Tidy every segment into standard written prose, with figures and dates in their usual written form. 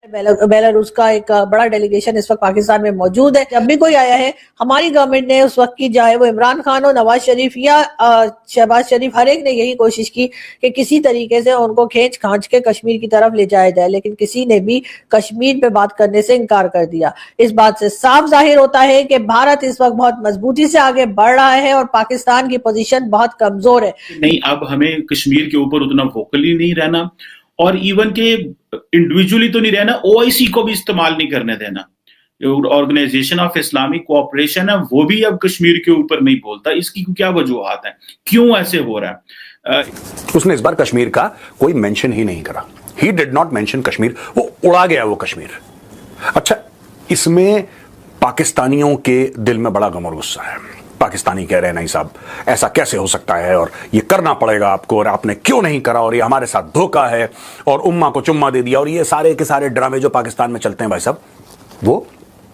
Belarus का एक बड़ा डेलीगेशन इस वक्त पाकिस्तान में मौजूद है। जब भी कोई आया है, हमारी गवर्नमेंट ने उस वक्त की, चाहे वो इमरान खान हो, नवाज शरीफ या शहबाज शरीफ, हर एक ने यही कोशिश की कि किसी तरीके से उनको खींच खांच के कश्मीर की तरफ ले जाया जाए, लेकिन किसी ने भी कश्मीर पे बात करने से इनकार कर दिया। इस बात से साफ जाहिर होता है कि भारत इस वक्त बहुत मजबूती से आगे बढ़ रहा है और पाकिस्तान की पोजीशन बहुत कमजोर है। नहीं, अब हमें कश्मीर के ऊपर उतना वोकली नहीं रहना, और इवन के इंडिविजुअली तो नहीं रहना, ओआईसी को भी इस्तेमाल नहीं करने देना। ऑर्गेनाइजेशन ऑफ इस्लामिक कोऑपरेशन है, वो भी अब कश्मीर के ऊपर नहीं बोलता। इसकी क्या वजूहात है, क्यों ऐसे हो रहा है? उसने इस बार कश्मीर का कोई मेंशन ही नहीं करा। He did not mention Kashmir, वो उड़ा गया वो कश्मीर। अच्छा, इसमें पाकिस्तानियों के दिल में बड़ा गम और गुस्सा है। पाकिस्तानी कह रहे हैं नहीं साहब, ऐसा कैसे हो सकता है, और ये करना पड़ेगा आपको, और आपने क्यों नहीं करा, और ये हमारे साथ धोखा है, और उम्मा को चुम्मा दे दिया, और ये सारे के सारे ड्रामे जो पाकिस्तान में चलते हैं भाई साहब, वो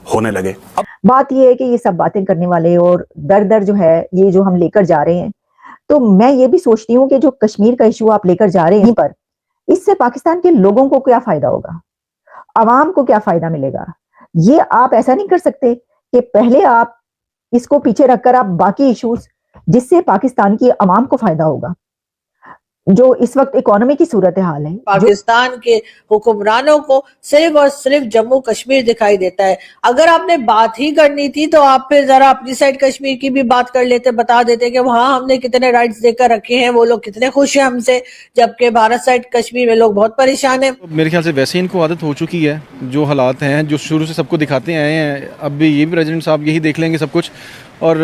होने लगे। अब बात ये है कि ये सब बातें करने वाले और दर दर जो है ये जो हम लेकर जा रहे हैं, तो मैं ये भी सोचती हूँ कि जो कश्मीर का इशू आप लेकर जा रहे हैं पर, इससे पाकिस्तान के लोगों को क्या फायदा होगा, अवाम को क्या फायदा मिलेगा। ये आप ऐसा नहीं कर सकते कि पहले आप इसको पीछे रखकर आप बाकी इश्यूज जिससे पाकिस्तान की अवाम को फायदा होगा, जो इस वक्त इकोनॉमी की सूरत हाल है। पाकिस्तान के हुक्मरानों को सिर्फ और सिर्फ जम्मू कश्मीर दिखाई देता है। अगर आपने बात ही करनी थी तो आप फिर जरा अपनी साइड कश्मीर की भी बात कर लेते, बता देते कि वहां हमने कितने राइट्स देकर रखे हैं, वो लोग कितने खुश हैं हमसे, जबकि भारत साइड कश्मीर में लोग बहुत परेशान हैं। मेरे ख्याल से वैसे इनको आदत हो चुकी है, जो हालात हैं, जो शुरू से सबको दिखाते आए हैं, अब भी ये भी प्रेसिडेंट साहब यही देख लेंगे सब कुछ, और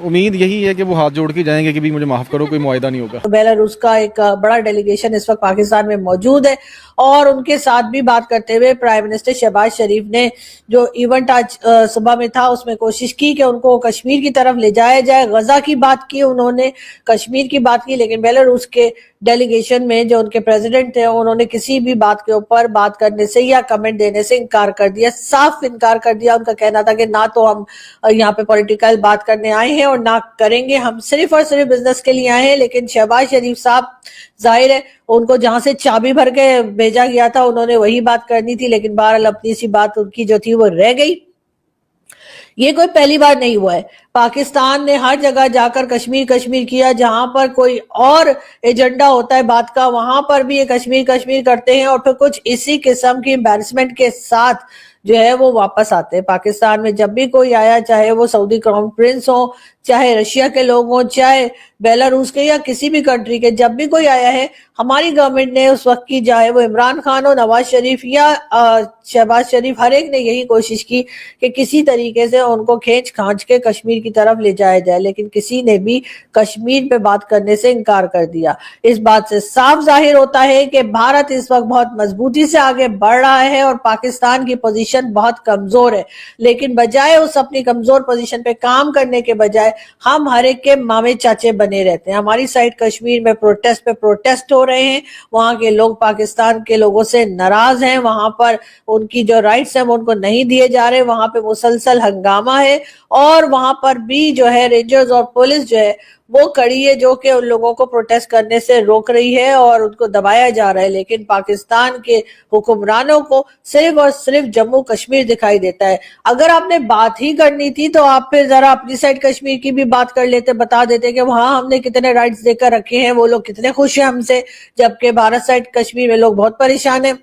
उम्मीद यही है कि वो हाथ जोड़ के जाएंगे कि भी मुझे माफ करो, कोई मुआहिदा नहीं होगा। बेलारूस का एक बड़ा डेलीगेशन इस वक्त पाकिस्तान में मौजूद है, और उनके साथ भी बात करते हुए प्राइम मिनिस्टर शहबाज शरीफ ने जो इवेंट आज सुबह में था उसमें कोशिश की कि उनको कश्मीर की तरफ ले जाया जाए। गजा की बात की उन्होंने, कश्मीर की बात की, लेकिन बेलारूस के डेलीगेशन में जो उनके प्रेसिडेंट थे उन्होंने किसी भी बात के ऊपर बात करने से या कमेंट देने से इनकार कर दिया, साफ इनकार कर दिया। उनका कहना था कि ना तो हम यहाँ पे पॉलिटिकल बात करने आए हैं और ना करेंगे, हम सिर्फ और सिर्फ बिजनेस के लिए आए हैं। लेकिन शहबाज शरीफ साहब, जाहिर है उनको जहां से चाबी भर के भेजा गया था उन्होंने वही बात करनी थी, लेकिन बहरहाल अपनी सी बात उनकी जो थी वो रह गई। ये कोई पहली बार नहीं हुआ है, पाकिस्तान ने हर जगह जाकर कश्मीर कश्मीर किया, जहां पर कोई और एजेंडा होता है बात का वहां पर भी ये कश्मीर कश्मीर करते हैं, और फिर कुछ इसी किस्म की एम्बैरसमेंट के साथ जो है वो वापस आते हैं। पाकिस्तान में जब भी कोई आया, चाहे वो सऊदी क्राउन प्रिंस हो, चाहे रशिया के लोग हों, चाहे बेलारूस के या किसी भी कंट्री के, जब भी कोई आया है, हमारी गवर्नमेंट ने उस वक्त की, चाहे वो इमरान खान हो, नवाज शरीफ या शहबाज शरीफ, हर एक ने यही कोशिश की कि किसी तरीके से उनको खींच खांच के कश्मीर की तरफ ले जाया जाए, लेकिन किसी ने भी कश्मीर पे बात करने से इनकार कर दिया। इस बात से साफ जाहिर होता है कि भारत इस वक्त बहुत मजबूती से आगे बढ़ रहा है और पाकिस्तान की पोजीशन बहुत कमजोर है, लेकिन बजाय उस अपनी कमजोर पोजीशन पे काम करने के बजाय हम हर एक के मामे चाचे बने रहते हैं। हमारी साइड कश्मीर में प्रोटेस्ट पे प्रोटेस्ट हो रहे हैं, वहां के लोग पाकिस्तान के लोगों से नाराज हैं, वहां पर उनकी जो राइट्स हैं वो उनको नहीं दिए जा रहे, वहां पे मुसलसल हंगामा है, और वहां पर भी जो है रेंजर्स और पुलिस जो है वो कड़ी है जो कि उन लोगों को प्रोटेस्ट करने से रोक रही है और उनको दबाया जा रहा है। लेकिन पाकिस्तान के हुक्मरानों को सिर्फ और सिर्फ जम्मू कश्मीर दिखाई देता है। अगर आपने बात ही करनी थी तो आप फिर जरा अपनी साइड कश्मीर की भी बात कर लेते, बता देते कि वहां हमने कितने राइट्स देकर रखे हैं, वो लोग कितने खुश हैं हमसे, जबकि भारत साइड कश्मीर में लोग बहुत परेशान हैं।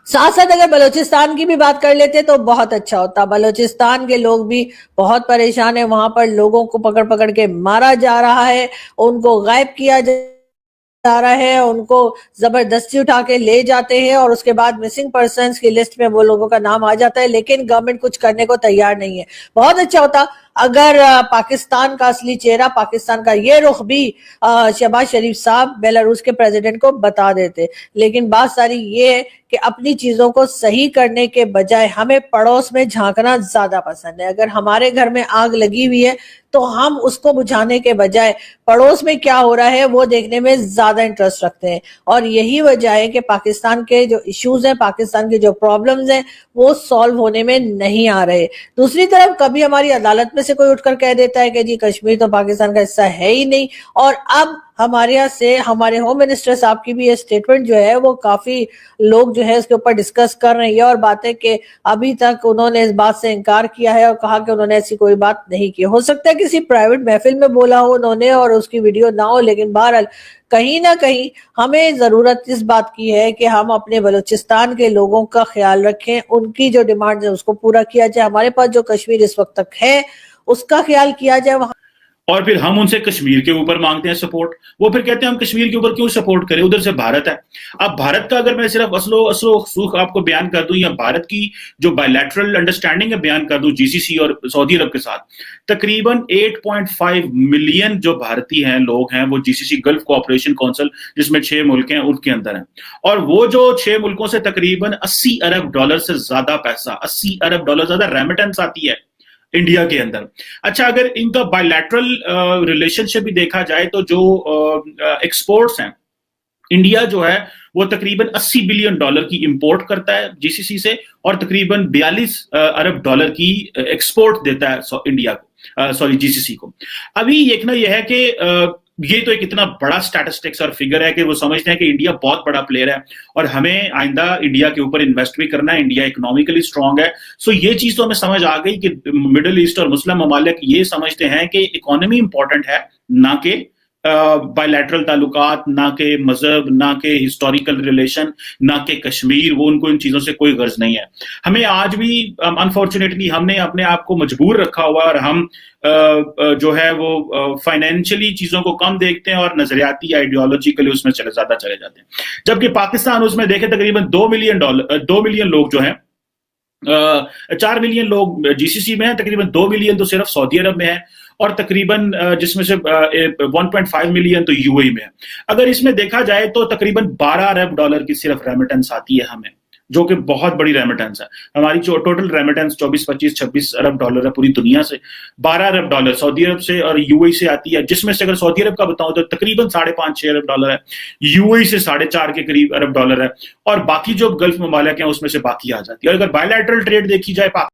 साथ साथ अगर बलूचिस्तान की भी बात कर लेते तो बहुत अच्छा होता। बलूचिस्तान के लोग भी बहुत परेशान है, वहां पर लोगों को पकड़ पकड़ के मारा जा रहा है, उनको गायब किया जा रहा है, उनको जबरदस्ती उठा के ले जाते हैं और उसके बाद मिसिंग पर्सन्स की लिस्ट में वो लोगों का नाम आ जाता है, लेकिन गवर्नमेंट कुछ करने को तैयार नहीं है। बहुत अच्छा होता अगर पाकिस्तान का असली चेहरा, पाकिस्तान का ये रुख भी शहबाज शरीफ साहब बेलारूस के प्रेसिडेंट को बता देते, लेकिन बात सारी ये है कि अपनी चीजों को सही करने के बजाय हमें पड़ोस में झांकना ज्यादा पसंद है। अगर हमारे घर में आग लगी हुई है तो हम उसको बुझाने के बजाय पड़ोस में क्या हो रहा है वो देखने में ज्यादा इंटरेस्ट रखते हैं, और यही वजह है कि पाकिस्तान के जो इश्यूज हैं, पाकिस्तान के जो प्रॉब्लम्स हैं वो सॉल्व होने में नहीं आ रहे। दूसरी तरफ कभी हमारी अदालत में से कोई उठकर कह देता है कि जी कश्मीर तो पाकिस्तान का हिस्सा है ही नहीं, और अब ہمارے یہاں سے ہمارے ہوم منسٹر صاحب کی بھی یہ سٹیٹمنٹ جو ہے وہ کافی لوگ جو ہے اس کے اوپر ڈسکس کر رہے ہیں اور باتیں کہ ابھی تک انہوں نے اس بات سے انکار کیا ہے اور کہا کہ انہوں نے ایسی کوئی بات نہیں کی. ہو سکتا ہے کسی پرائیویٹ محفل میں بولا ہو انہوں نے اور اس کی ویڈیو نہ ہو, لیکن بہرحال کہیں نہ کہیں ہمیں ضرورت اس بات کی ہے کہ ہم اپنے بلوچستان کے لوگوں کا خیال رکھیں, ان کی جو ڈیمانڈ ہے اس کو پورا کیا جائے, ہمارے پاس جو کشمیر اس وقت تک ہے اس کا خیال کیا جائے. وہاں اور پھر ہم ان سے کشمیر کے اوپر مانگتے ہیں سپورٹ, وہ پھر کہتے ہیں ہم کشمیر کے اوپر کیوں سپورٹ کریں, ادھر سے بھارت ہے. اب بھارت کا اگر میں صرف اصل و سوخ آپ کو بیان کر دوں یا بھارت کی جو بائیلیٹرل انڈرسٹینڈنگ ہے بیان کر دوں جی سی سی اور سعودی عرب کے ساتھ, تقریباً 8.5 ملین جو بھارتی ہیں لوگ ہیں وہ جی سی سی گلف کوآپریشن کونسل جس میں 6 ملک ہیں ان کے اندر ہیں, اور وہ جو 6 ملکوں سے تقریباً $80 ارب سے زیادہ پیسہ, $80 ارب زیادہ ریمیٹنس آتی ہے انڈیا کے اندر. اچھا, اگر ان کا بائیلیٹرل ریلیشن شپ بھی دیکھا جائے تو جو ایکسپورٹس ہیں, انڈیا جو ہے وہ تقریباً $80 بلین کی امپورٹ کرتا ہے جی سی سی سے اور تقریباً $42 ارب کی ایکسپورٹ دیتا ہے انڈیا کو, جی سی سی کو. ابھی دیکھنا یہ ہے کہ یہ تو ایک اتنا بڑا سٹیٹسٹکس اور فگر ہے کہ وہ سمجھتے ہیں کہ انڈیا بہت بڑا پلیئر ہے اور ہمیں آئندہ انڈیا کے اوپر انویسٹ بھی کرنا ہے, انڈیا اکنامکلی اسٹرانگ ہے. سو یہ چیز تو ہمیں سمجھ آ گئی کہ مڈل ایسٹ اور مسلم ممالک یہ سمجھتے ہیں کہ اکانومی امپورٹنٹ ہے, نہ کہ بائیلیٹرل تعلقات, نہ کہ مذہب, نہ کہ ہسٹوریکل ریلیشن, نہ کہ کشمیر. وہ ان کو ان چیزوں سے کوئی غرض نہیں ہے. ہمیں آج بھی انفارچونیٹلی ہم نے اپنے آپ کو مجبور رکھا ہوا اور ہم جو ہے وہ فائنینشلی چیزوں کو کم دیکھتے ہیں اور نظریاتی آئیڈیالوجیکلی اس میں زیادہ چلے جاتے ہیں. جبکہ پاکستان اس میں دیکھیں تقریباً 2 ملین لوگ جو ہیں, 4 ملین لوگ جی سی سی میں ہیں, تقریباً 2 ملین تو صرف سعودی عرب میں ہیں اور تقریباً جس میں سے 1.5 ملین تو یو اے میں ہے. اگر اس میں دیکھا جائے تو تقریباً $12 ارب کی صرف ریمیٹنس آتی ہے ہمیں, جو کہ بہت بڑی ریمیٹنس ہے. ہماری جو ٹوٹل ریمیٹنس 24-25-26 ارب ڈالر ہے پوری دنیا سے, $12 ارب سعودی عرب سے اور یو اے سے آتی ہے, جس میں سے اگر سعودی عرب کا بتاؤں تو تقریباً 5.5-6 ارب ڈالر ہے, یو اے سے 4.5 کے قریب ارب ڈالر ہے, اور باقی جو گلف ممالک ہیں اس میں سے باقی آ جاتی ہے. اور اگر بائیلیٹرل ٹریڈ دیکھی جائے